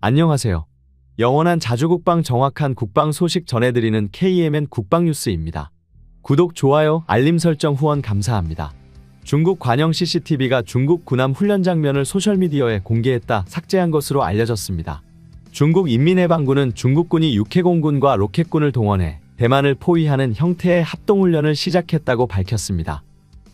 안녕하세요. 영원한 자주국방 정확한 국방 소식 전해드리는 KMN 국방뉴스입니다. 구독, 좋아요, 알림 설정 후원 감사합니다. 중국 관영 CCTV가 중국 군함 훈련 장면을 소셜미디어에 공개했다 삭제한 것으로 알려졌습니다. 중국 인민해방군은 중국군이 육해공군과 로켓군을 동원해 대만을 포위하는 형태의 합동훈련을 시작했다고 밝혔습니다.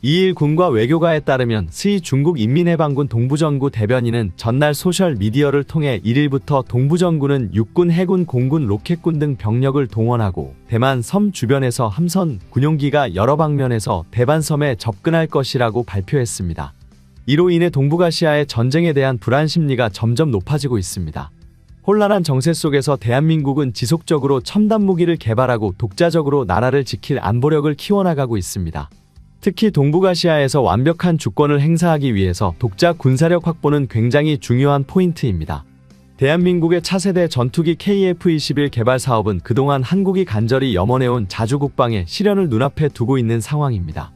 2일 군과 외교가에 따르면 스이 중국 인민해방군 동부전구 대변인은 전날 소셜미디어를 통해 1일부터 동부전구는 육군, 해군, 공군, 로켓군 등 병력을 동원하고 대만 섬 주변에서 함선, 군용기가 여러 방면에서 대반섬에 접근할 것이라고 발표했습니다. 이로 인해 동북아시아의 전쟁에 대한 불안 심리가 점점 높아지고 있습니다. 혼란한 정세 속에서 대한민국은 지속적으로 첨단 무기를 개발하고 독자적으로 나라를 지킬 안보력을 키워나가고 있습니다. 특히 동북아시아에서 완벽한 주권을 행사하기 위해서 독자 군사력 확보는 굉장히 중요한 포인트입니다. 대한민국의 차세대 전투기 KF-21 개발 사업은 그동안 한국이 간절히 염원해온 자주국방의 실현을 눈앞에 두고 있는 상황입니다.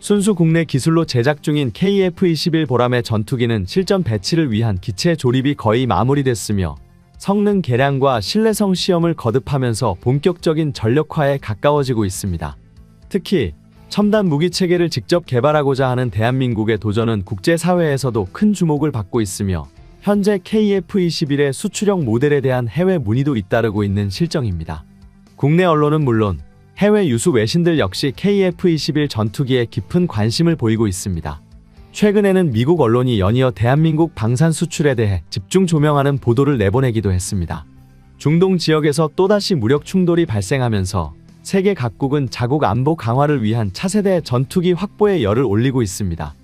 순수 국내 기술로 제작 중인 KF-21 보람의 전투기는 실전 배치를 위한 기체 조립이 거의 마무리됐으며 성능 개량과 신뢰성 시험을 거듭하면서 본격적인 전력화에 가까워지고 있습니다. 특히 첨단 무기 체계를 직접 개발하고자 하는 대한민국의 도전은 국제사회에서도 큰 주목을 받고 있으며 현재 KF-21의 수출형 모델에 대한 해외 문의도 잇따르고 있는 실정입니다. 국내 언론은 물론 해외 유수 외신들 역시 KF-21 전투기에 깊은 관심을 보이고 있습니다. 최근에는 미국 언론이 연이어 대한민국 방산 수출에 대해 집중 조명하는 보도를 내보내기도 했습니다. 중동 지역에서 또다시 무력 충돌이 발생하면서 세계 각국은 자국 안보 강화를 위한 차세대 전투기 확보에 열을 올리고 있습니다.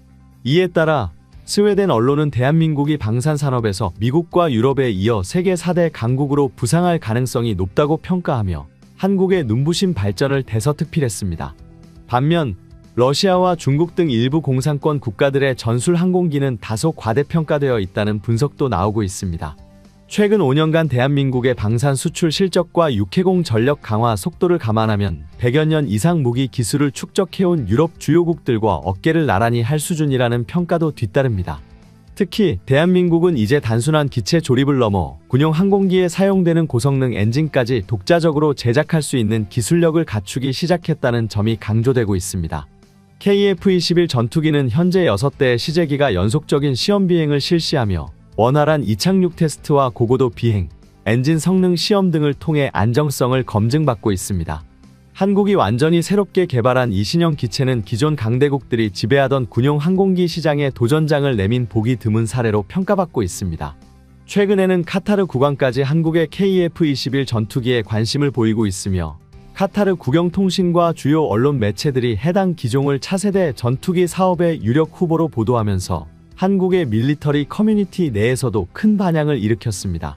이에 따라 스웨덴 언론은 대한민국이 방산 산업에서 미국과 유럽에 이어 세계 4대 강국으로 부상할 가능성이 높다고 평가하며 한국의 눈부신 발전을 대서특필했습니다. 반면 러시아와 중국 등 일부 공산권 국가들의 전술 항공기는 다소 과대평가되어 있다는 분석도 나오고 있습니다. 최근 5년간 대한민국의 방산 수출 실적과 육해공 전력 강화 속도를 감안하면 100여 년 이상 무기 기술을 축적해온 유럽 주요국들과 어깨를 나란히 할 수준이라는 평가도 뒤따릅니다. 특히 대한민국은 이제 단순한 기체 조립을 넘어 군용 항공기에 사용되는 고성능 엔진까지 독자적으로 제작할 수 있는 기술력을 갖추기 시작했다는 점이 강조되고 있습니다. KF-21 전투기는 현재 6대의 시제기가 연속적인 시험 비행을 실시하며 원활한 이착륙 테스트와 고고도 비행, 엔진 성능 시험 등을 통해 안정성을 검증받고 있습니다. 한국이 완전히 새롭게 개발한 이 신형 기체는 기존 강대국들이 지배하던 군용 항공기 시장에 도전장을 내민 보기 드문 사례로 평가받고 있습니다. 최근에는 카타르 국왕까지 한국의 KF-21 전투기에 관심을 보이고 있으며 카타르 국영통신과 주요 언론 매체들이 해당 기종을 차세대 전투기 사업의 유력 후보로 보도하면서 한국의 밀리터리 커뮤니티 내에서도 큰 반향을 일으켰습니다.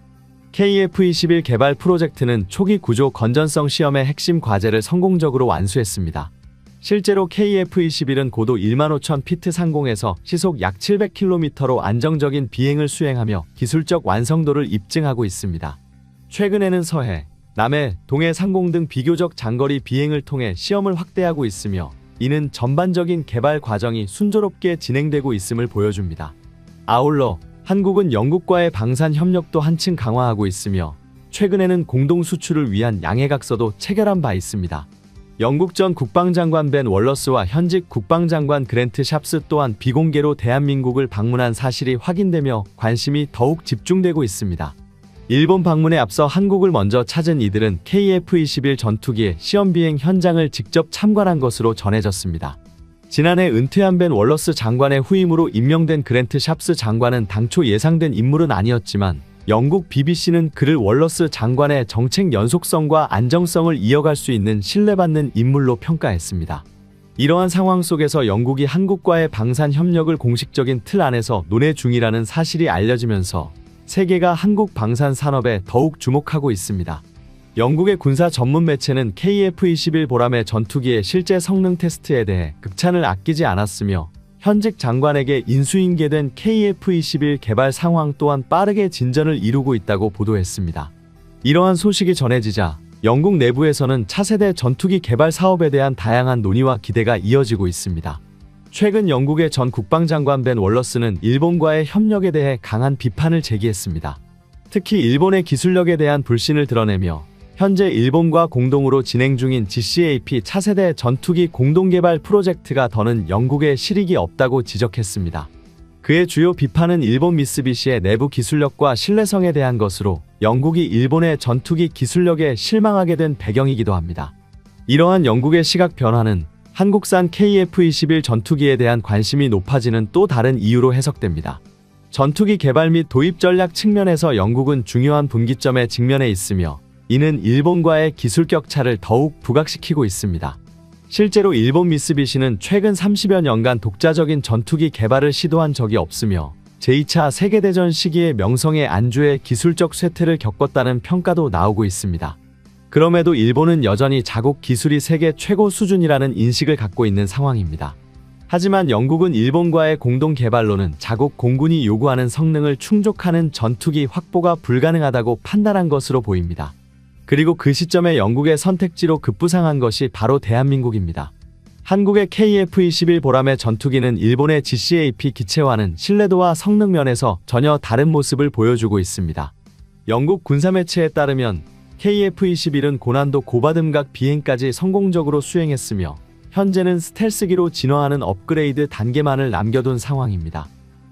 KF-21 개발 프로젝트는 초기 구조 건전성 시험의 핵심 과제를 성공적으로 완수했습니다. 실제로 KF-21은 고도 15,000피트 상공에서 시속 약 700km로 안정적인 비행을 수행하며 기술적 완성도를 입증하고 있습니다. 최근에는 서해, 남해, 동해 상공 등 비교적 장거리 비행을 통해 시험을 확대하고 있으며 이는 전반적인 개발 과정이 순조롭게 진행되고 있음을 보여줍니다. 아울러 한국은 영국과의 방산 협력도 한층 강화하고 있으며 최근에는 공동 수출을 위한 양해각서도 체결한 바 있습니다. 영국 전 국방장관 벤 월러스와 현직 국방장관 그랜트 샵스 또한 비공개로 대한민국을 방문한 사실이 확인되며 관심이 더욱 집중되고 있습니다. 일본 방문에 앞서 한국을 먼저 찾은 이들은 KF-21 전투기의 시험비행 현장을 직접 참관한 것으로 전해졌습니다. 지난해 은퇴한 벤 월러스 장관의 후임으로 임명된 그랜트 샵스 장관은 당초 예상된 인물은 아니었지만 영국 BBC는 그를 월러스 장관의 정책 연속성과 안정성을 이어갈 수 있는 신뢰받는 인물로 평가했습니다. 이러한 상황 속에서 영국이 한국과의 방산 협력을 공식적인 틀 안에서 논의 중이라는 사실이 알려지면서 세계가 한국 방산 산업에 더욱 주목하고 있습니다. 영국의 군사 전문 매체는 KF-21 보람의 전투기의 실제 성능 테스트에 대해 극찬을 아끼지 않았으며 현직 장관에게 인수인계된 KF-21 개발 상황 또한 빠르게 진전을 이루고 있다고 보도했습니다. 이러한 소식이 전해지자 영국 내부에서는 차세대 전투기 개발 사업에 대한 다양한 논의와 기대가 이어지고 있습니다. 최근 영국의 전 국방장관 벤 월러스는 일본과의 협력에 대해 강한 비판을 제기했습니다. 특히 일본의 기술력에 대한 불신을 드러내며 현재 일본과 공동으로 진행 중인 GCAP 차세대 전투기 공동개발 프로젝트가 더는 영국에 실익이 없다고 지적했습니다. 그의 주요 비판은 일본 미쓰비시의 내부 기술력과 신뢰성에 대한 것으로 영국이 일본의 전투기 기술력에 실망하게 된 배경이기도 합니다. 이러한 영국의 시각 변화는 한국산 KF-21 전투기에 대한 관심이 높아지는 또 다른 이유로 해석됩니다. 전투기 개발 및 도입 전략 측면에서 영국은 중요한 분기점에 직면해 있으며 이는 일본과의 기술 격차를 더욱 부각시키고 있습니다. 실제로 일본 미쓰비시는 최근 30여 년간 독자적인 전투기 개발을 시도한 적이 없으며 제2차 세계대전 시기에 명성의 안주에 기술적 쇠퇴를 겪었다는 평가도 나오고 있습니다. 그럼에도 일본은 여전히 자국 기술이 세계 최고 수준이라는 인식을 갖고 있는 상황입니다. 하지만 영국은 일본과의 공동 개발로는 자국 공군이 요구하는 성능을 충족하는 전투기 확보가 불가능하다고 판단한 것으로 보입니다. 그리고 그 시점에 영국의 선택지로 급부상한 것이 바로 대한민국입니다. 한국의 KF-21 보람의 전투기는 일본의 GCAP 기체와는 신뢰도와 성능 면에서 전혀 다른 모습을 보여주고 있습니다. 영국 군사매체에 따르면 KF-21은 고난도 고바듬각 비행까지 성공적으로 수행했으며 현재는 스텔스기로 진화하는 업그레이드 단계만을 남겨둔 상황입니다.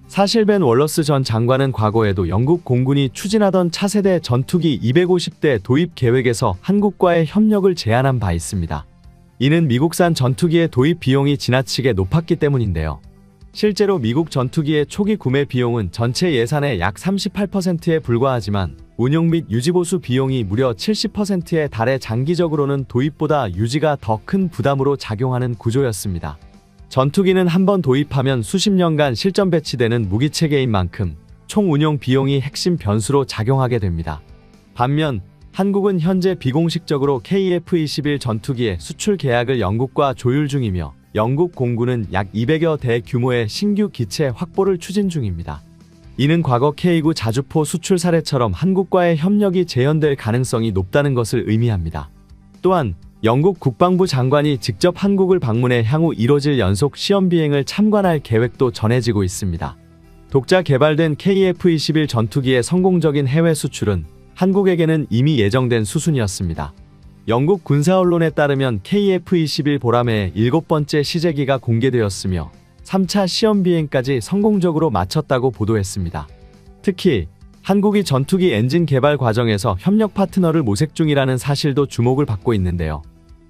사실 벤 월러스 전 장관은 과거에도 영국 공군이 추진하던 차세대 전투기 250대 도입 계획에서 한국과의 협력을 제안한 바 있습니다. 이는 미국산 전투기의 도입 비용이 지나치게 높았기 때문인데요. 실제로 미국 전투기의 초기 구매 비용은 전체 예산의 약 38%에 불과하지만 운용 및 유지보수 비용이 무려 70%에 달해 장기적으로는 도입보다 유지가 더 큰 부담으로 작용하는 구조였습니다. 전투기는 한번 도입하면 수십 년간 실전 배치되는 무기체계인 만큼 총 운용 비용이 핵심 변수로 작용하게 됩니다. 반면 한국은 현재 비공식적으로 KF-21 전투기의 수출 계약을 영국과 조율 중이며 영국 공군은 약 200여 대 규모의 신규 기체 확보를 추진 중입니다. 이는 과거 K9 자주포 수출 사례처럼 한국과의 협력이 재현될 가능성이 높다는 것을 의미합니다. 또한 영국 국방부 장관이 직접 한국을 방문해 향후 이뤄질 연속 시험 비행을 참관할 계획도 전해지고 있습니다. 독자 개발된 KF-21 전투기의 성공적인 해외 수출은 한국에게는 이미 예정된 수순이었습니다. 영국 군사 언론에 따르면 KF-21 보람의 7번째 시제기가 공개되었으며 3차 시험 비행까지 성공적으로 마쳤다고 보도했습니다. 특히 한국이 전투기 엔진 개발 과정에서 협력 파트너를 모색 중이라는 사실도 주목을 받고 있는데요.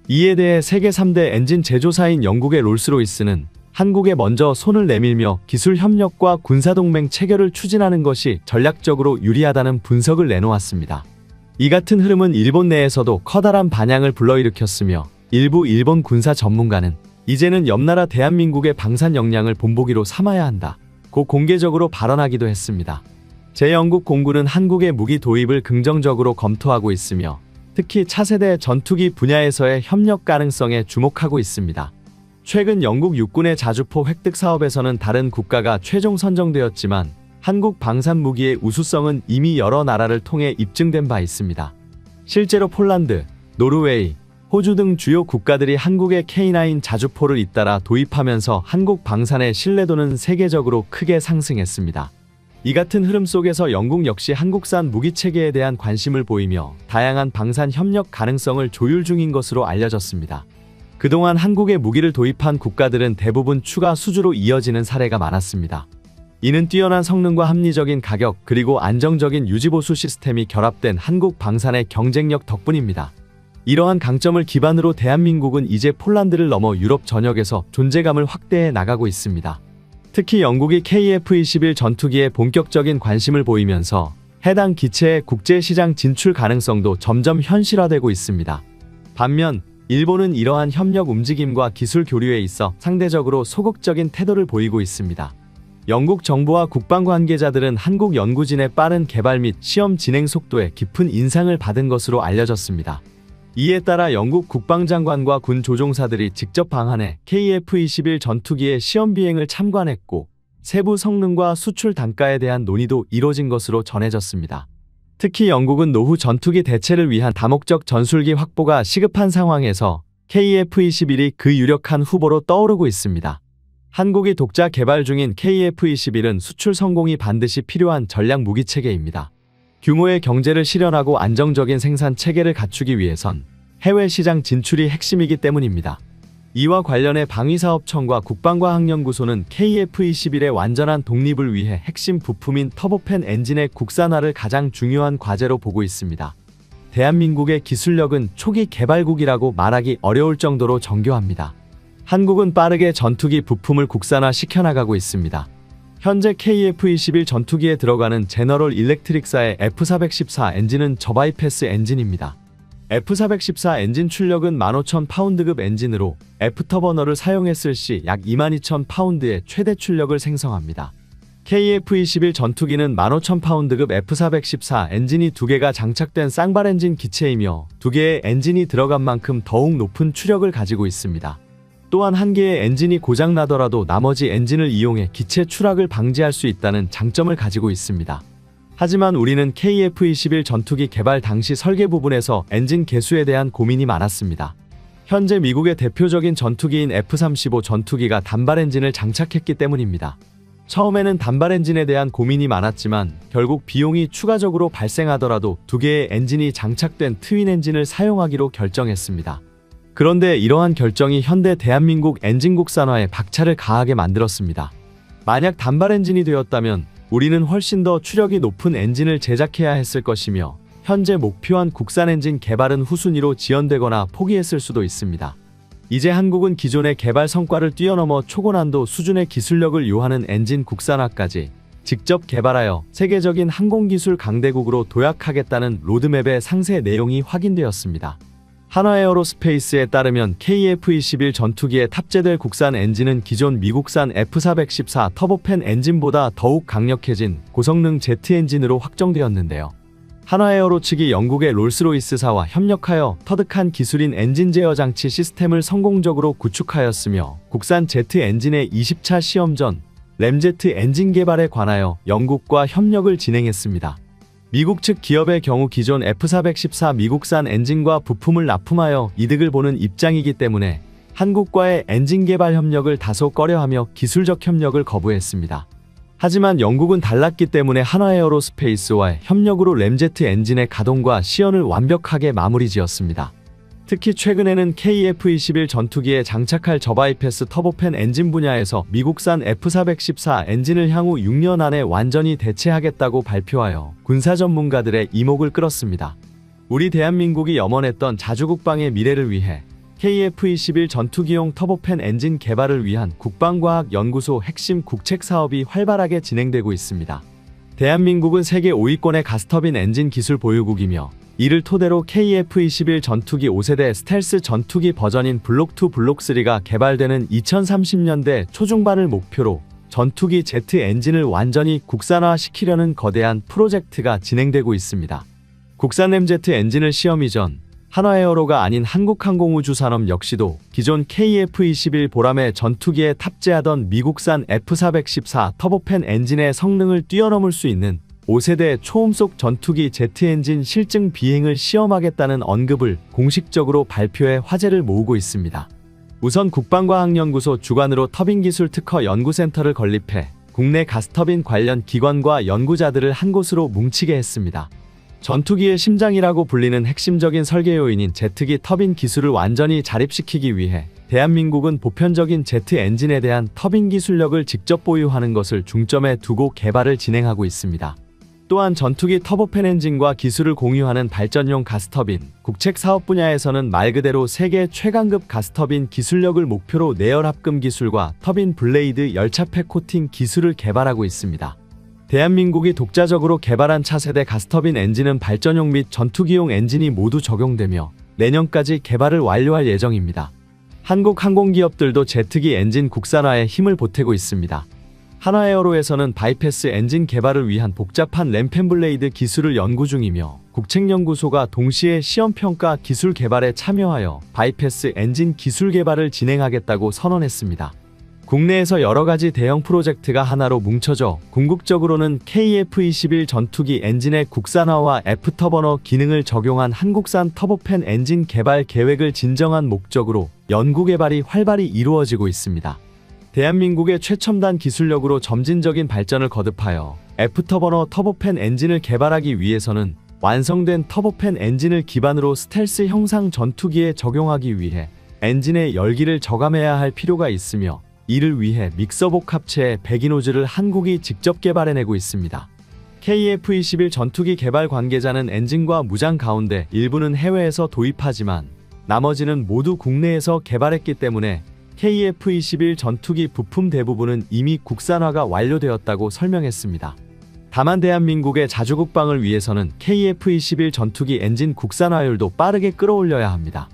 이에 대해 세계 3대 엔진 제조사인 영국의 롤스로이스는 한국에 먼저 손을 내밀며 기술 협력과 군사동맹 체결을 추진하는 것이 전략적으로 유리하다는 분석을 내놓았습니다. 이 같은 흐름은 일본 내에서도 커다란 반향을 불러일으켰으며 일부 일본 군사 전문가는 이제는 옆나라 대한민국의 방산 역량을 본보기로 삼아야 한다고 공개적으로 발언하기도 했습니다. 제 영국 공군은 한국의 무기 도입을 긍정적으로 검토하고 있으며 특히 차세대 전투기 분야에서의 협력 가능성에 주목하고 있습니다. 최근 영국 육군의 자주포 획득 사업에서는 다른 국가가 최종 선정되었지만 한국 방산 무기의 우수성은 이미 여러 나라를 통해 입증된 바 있습니다. 실제로 폴란드, 노르웨이, 호주 등 주요 국가들이 한국의 K9 자주포를 잇따라 도입하면서 한국 방산의 신뢰도는 세계적으로 크게 상승했습니다. 이 같은 흐름 속에서 영국 역시 한국산 무기체계에 대한 관심을 보이며 다양한 방산 협력 가능성을 조율 중인 것으로 알려졌습니다. 그동안 한국에 무기를 도입한 국가들은 대부분 추가 수주로 이어지는 사례가 많았습니다. 이는 뛰어난 성능과 합리적인 가격 그리고 안정적인 유지보수 시스템이 결합된 한국 방산의 경쟁력 덕분입니다. 이러한 강점을 기반으로 대한민국은 이제 폴란드를 넘어 유럽 전역에서 존재감을 확대해 나가고 있습니다. 특히 영국이 KF-21 전투기에 본격적인 관심을 보이면서 해당 기체의 국제시장 진출 가능성도 점점 현실화되고 있습니다. 반면 일본은 이러한 협력 움직임과 기술 교류에 있어 상대적으로 소극적인 태도를 보이고 있습니다. 영국 정부와 국방 관계자들은 한국 연구진의 빠른 개발 및 시험 진행 속도에 깊은 인상을 받은 것으로 알려졌습니다. 이에 따라 영국 국방장관과 군 조종사들이 직접 방한해 KF-21 전투기의 시험 비행을 참관했고 세부 성능과 수출 단가에 대한 논의도 이뤄진 것으로 전해졌습니다. 특히 영국은 노후 전투기 대체를 위한 다목적 전술기 확보가 시급한 상황에서 KF-21이 그 유력한 후보로 떠오르고 있습니다. 한국이 독자 개발 중인 KF-21은 수출 성공이 반드시 필요한 전략 무기체계입니다. 규모의 경제를 실현하고 안정적인 생산 체계를 갖추기 위해선 해외 시장 진출이 핵심이기 때문입니다. 이와 관련해 방위사업청과 국방과학연구소는 KF-21의 완전한 독립을 위해 핵심 부품인 터보팬 엔진의 국산화를 가장 중요한 과제로 보고 있습니다. 대한민국의 기술력은 초기 개발국이라고 말하기 어려울 정도로 정교합니다. 한국은 빠르게 전투기 부품을 국산화 시켜나가고 있습니다. 현재 KF-21 전투기에 들어가는 제너럴 일렉트릭사의 F414 엔진은 저바이패스 엔진입니다. F414 엔진 출력은 15,000파운드급 엔진으로 F터버너를 사용했을 시 약 22,000파운드의 최대 출력을 생성합니다. KF-21 전투기는 15,000파운드급 F414 엔진이 2개가 장착된 쌍발 엔진 기체이며 2개의 엔진이 들어간 만큼 더욱 높은 추력을 가지고 있습니다. 또한 1개의 엔진이 고장나더라도 나머지 엔진을 이용해 기체 추락을 방지할 수 있다는 장점을 가지고 있습니다. 하지만 우리는 KF-21 전투기 개발 당시 설계 부분에서 엔진 개수에 대한 고민이 많았습니다. 현재 미국의 대표적인 전투기인 F-35 전투기가 단발 엔진을 장착했기 때문입니다. 처음에는 단발 엔진에 대한 고민이 많았지만 결국 비용이 추가적으로 발생하더라도 2개의 엔진이 장착된 트윈 엔진을 사용하기로 결정했습니다. 그런데 이러한 결정이 현대 대한민국 엔진 국산화에 박차를 가하게 만들었습니다. 만약 단발 엔진이 되었다면 우리는 훨씬 더 추력이 높은 엔진을 제작해야 했을 것이며 현재 목표한 국산 엔진 개발은 후순위로 지연되거나 포기했을 수도 있습니다. 이제 한국은 기존의 개발 성과를 뛰어넘어 초고난도 수준의 기술력을 요하는 엔진 국산화까지 직접 개발하여 세계적인 항공기술 강대국으로 도약하겠다는 로드맵의 상세 내용이 확인되었습니다. 한화에어로스페이스에 따르면 KF-21 전투기에 탑재될 국산 엔진은 기존 미국산 F414 터보팬 엔진보다 더욱 강력해진 고성능 제트 엔진으로 확정되었는데요. 한화에어로 측이 영국의 롤스로이스사와 협력하여 터득한 기술인 엔진 제어 장치 시스템을 성공적으로 구축하였으며 국산 제트 엔진의 20차 시험 전 램제트 엔진 개발에 관하여 영국과 협력을 진행했습니다. 미국 측 기업의 경우 기존 F414 미국산 엔진과 부품을 납품하여 이득을 보는 입장이기 때문에 한국과의 엔진 개발 협력을 다소 꺼려하며 기술적 협력을 거부했습니다. 하지만 영국은 달랐기 때문에 한화에어로스페이스와의 협력으로 램제트 엔진의 가동과 시연을 완벽하게 마무리 지었습니다. 특히 최근에는 KF-21 전투기에 장착할 저바이패스 터보팬 엔진 분야에서 미국산 F414 엔진을 향후 6년 안에 완전히 대체하겠다고 발표하여 군사 전문가들의 이목을 끌었습니다. 우리 대한민국이 염원했던 자주국방의 미래를 위해 KF-21 전투기용 터보팬 엔진 개발을 위한 국방과학연구소 핵심 국책 사업이 활발하게 진행되고 있습니다. 대한민국은 세계 5위권의 가스터빈 엔진 기술 보유국이며 이를 토대로 KF-21 전투기 5세대 스텔스 전투기 버전인 블록2, 블록3가 개발되는 2030년대 초중반을 목표로 전투기 제트 엔진을 완전히 국산화시키려는 거대한 프로젝트가 진행되고 있습니다. 국산 램제트 엔진을 시험 이전 한화에어로가 아닌 한국항공우주산업 역시도 기존 KF-21 보람의 전투기에 탑재하던 미국산 F414 터보팬 엔진의 성능을 뛰어넘을 수 있는 5세대 초음속 전투기 제트 엔진 실증 비행을 시험하겠다는 언급을 공식적으로 발표해 화제를 모으고 있습니다. 우선 국방과학연구소 주관으로 터빈기술 특허 연구센터를 건립해 국내 가스터빈 관련 기관과 연구자들을 한 곳으로 뭉치게 했습니다. 전투기의 심장이라고 불리는 핵심적인 설계 요인인 제트기 터빈 기술을 완전히 자립시키기 위해 대한민국은 보편적인 제트 엔진에 대한 터빈 기술력을 직접 보유하는 것을 중점에 두고 개발을 진행하고 있습니다. 또한 전투기 터보팬 엔진과 기술을 공유하는 발전용 가스터빈, 국책 사업 분야에서는 말 그대로 세계 최강급 가스터빈 기술력을 목표로 내열 합금 기술과 터빈 블레이드 열차팩 코팅 기술을 개발하고 있습니다. 대한민국이 독자적으로 개발한 차세대 가스터빈 엔진은 발전용 및 전투기용 엔진이 모두 적용되며 내년까지 개발을 완료할 예정입니다. 한국 항공기업들도 제트기 엔진 국산화에 힘을 보태고 있습니다. 한화에어로에서는 바이패스 엔진 개발을 위한 복잡한 램펜 블레이드 기술을 연구 중이며 국책연구소가 동시에 시험평가 기술 개발에 참여하여 바이패스 엔진 기술 개발을 진행하겠다고 선언했습니다. 국내에서 여러가지 대형 프로젝트가 하나로 뭉쳐져 궁극적으로는 KF-21 전투기 엔진의 국산화와 F터버너 기능을 적용한 한국산 터보팬 엔진 개발 계획을 진정한 목적으로 연구개발이 활발히 이루어지고 있습니다. 대한민국의 최첨단 기술력으로 점진적인 발전을 거듭하여 애프터버너 터보팬 엔진을 개발하기 위해서는 완성된 터보팬 엔진을 기반으로 스텔스 형상 전투기에 적용하기 위해 엔진의 열기를 저감해야 할 필요가 있으며, 이를 위해 믹서 복합체의 배기노즐을 한국이 직접 개발해내고 있습니다. KF-21 전투기 개발 관계자는 엔진과 무장 가운데 일부는 해외에서 도입하지만 나머지는 모두 국내에서 개발했기 때문에 KF-21 전투기 부품 대부분은 이미 국산화가 완료되었다고 설명했습니다. 다만 대한민국의 자주국방을 위해서는 KF-21 전투기 엔진 국산화율도 빠르게 끌어올려야 합니다.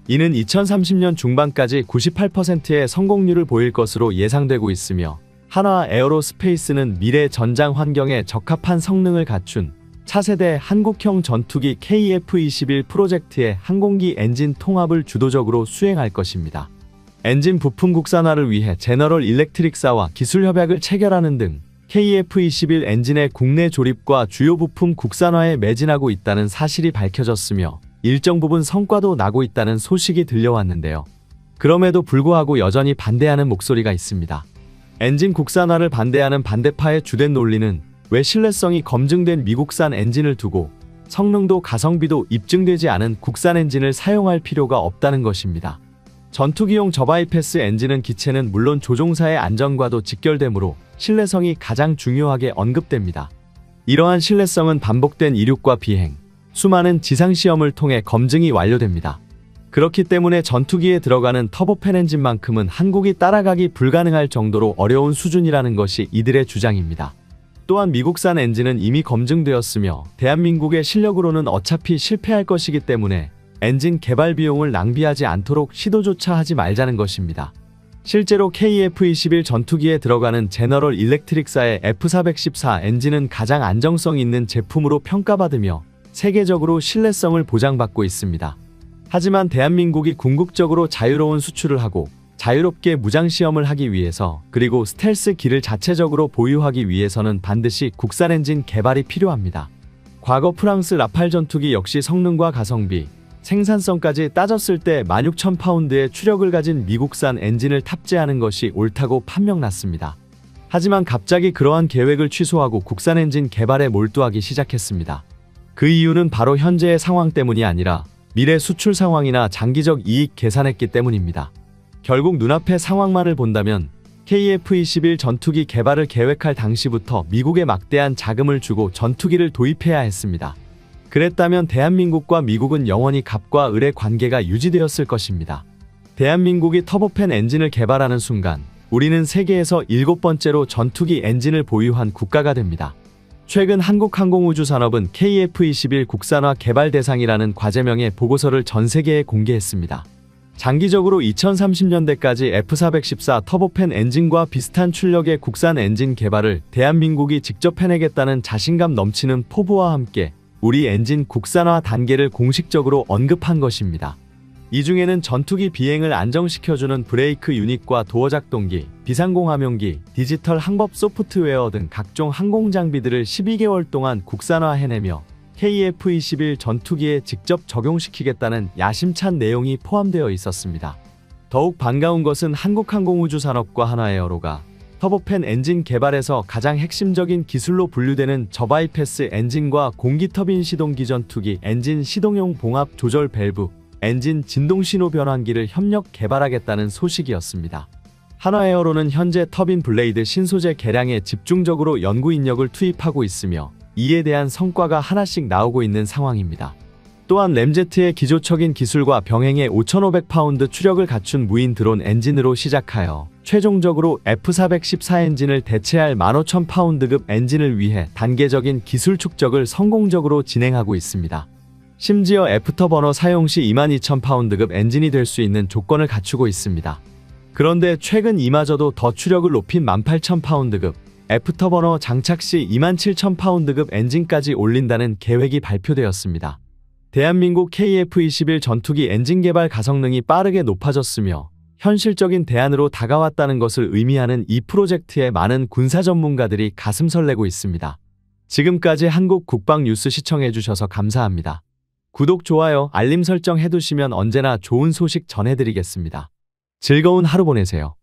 이는 2030년 중반까지 98%의 성공률을 보일 것으로 예상되고 있으며, 한화 에어로스페이스는 미래 전장 환경에 적합한 성능을 갖춘 차세대 한국형 전투기 KF-21 프로젝트의 항공기 엔진 통합을 주도적으로 수행할 것입니다. 엔진 부품 국산화를 위해 제너럴 일렉트릭사와 기술 협약을 체결하는 등 KF-21 엔진의 국내 조립과 주요 부품 국산화에 매진하고 있다는 사실이 밝혀졌으며, 일정 부분 성과도 나고 있다는 소식이 들려왔는데요. 그럼에도 불구하고 여전히 반대하는 목소리가 있습니다. 엔진 국산화를 반대하는 반대파의 주된 논리는 왜 신뢰성이 검증된 미국산 엔진을 두고 성능도 가성비도 입증되지 않은 국산 엔진을 사용할 필요가 없다는 것입니다. 전투기용 저바이패스 엔진은 기체는 물론 조종사의 안전과도 직결되므로 신뢰성이 가장 중요하게 언급됩니다. 이러한 신뢰성은 반복된 이륙과 비행, 수많은 지상시험을 통해 검증이 완료됩니다. 그렇기 때문에 전투기에 들어가는 터보팬 엔진만큼은 한국이 따라가기 불가능할 정도로 어려운 수준이라는 것이 이들의 주장입니다. 또한 미국산 엔진은 이미 검증되었으며 대한민국의 실력으로는 어차피 실패할 것이기 때문에 엔진 개발 비용을 낭비하지 않도록 시도조차 하지 말자는 것입니다. 실제로 KF-21 전투기에 들어가는 제너럴 일렉트릭사의 F414 엔진은 가장 안정성 있는 제품으로 평가받으며 세계적으로 신뢰성을 보장받고 있습니다. 하지만 대한민국이 궁극적으로 자유로운 수출을 하고 자유롭게 무장시험을 하기 위해서, 그리고 스텔스 기를 자체적으로 보유하기 위해서는 반드시 국산 엔진 개발이 필요합니다. 과거 프랑스 라팔 전투기 역시 성능과 가성비, 생산성까지 따졌을 때 16,000파운드의 추력을 가진 미국산 엔진을 탑재하는 것이 옳다고 판명났습니다. 하지만 갑자기 그러한 계획을 취소하고 국산 엔진 개발에 몰두하기 시작했습니다. 그 이유는 바로 현재의 상황 때문이 아니라 미래 수출 상황이나 장기적 이익 계산했기 때문입니다. 결국 눈앞의 상황만을 본다면 KF-21 전투기 개발을 계획할 당시부터 미국에 막대한 자금을 주고 전투기를 도입해야 했습니다. 그랬다면 대한민국과 미국은 영원히 갑과 을의 관계가 유지되었을 것입니다. 대한민국이 터보팬 엔진을 개발하는 순간 우리는 세계에서 7번째로 전투기 엔진을 보유한 국가가 됩니다. 최근 한국항공우주산업은 KF-21 국산화 개발 대상이라는 과제명의 보고서를 전 세계에 공개했습니다. 장기적으로 2030년대까지 F414 터보팬 엔진과 비슷한 출력의 국산 엔진 개발을 대한민국이 직접 해내겠다는 자신감 넘치는 포부와 함께 우리 엔진 국산화 단계를 공식적으로 언급한 것입니다. 이 중에는 전투기 비행을 안정시켜주는 브레이크 유닛과 도어 작동기, 비상공함용기, 디지털 항법 소프트웨어 등 각종 항공 장비들을 12개월 동안 국산화해내며 KF-21 전투기에 직접 적용시키겠다는 야심찬 내용이 포함되어 있었습니다. 더욱 반가운 것은 한국항공우주산업과 한화에어로가 터보팬 엔진 개발에서 가장 핵심적인 기술로 분류되는 저바이패스 엔진과 공기터빈 시동기 전투기 엔진 시동용 봉합 조절 밸브, 엔진 진동신호 변환기를 협력 개발하겠다는 소식이었습니다. 한화에어로는 현재 터빈 블레이드 신소재 개량에 집중적으로 연구 인력을 투입하고 있으며 이에 대한 성과가 하나씩 나오고 있는 상황입니다. 또한 램제트의 기조적인 기술과 병행의 5,500파운드 추력을 갖춘 무인 드론 엔진으로 시작하여 최종적으로 F414 엔진을 대체할 15,000파운드급 엔진을 위해 단계적인 기술 축적을 성공적으로 진행하고 있습니다. 심지어 애프터버너 사용 시 22,000파운드급 엔진이 될 수 있는 조건을 갖추고 있습니다. 그런데 최근 이마저도 더 추력을 높인 18,000파운드급, 애프터버너 장착 시 27,000파운드급 엔진까지 올린다는 계획이 발표되었습니다. 대한민국 KF-21 전투기 엔진 개발 가성능이 빠르게 높아졌으며 현실적인 대안으로 다가왔다는 것을 의미하는 이 프로젝트에 많은 군사 전문가들이 가슴 설레고 있습니다. 지금까지 한국 국방 뉴스 시청해주셔서 감사합니다. 구독, 좋아요, 알림 설정 해두시면 언제나 좋은 소식 전해드리겠습니다. 즐거운 하루 보내세요.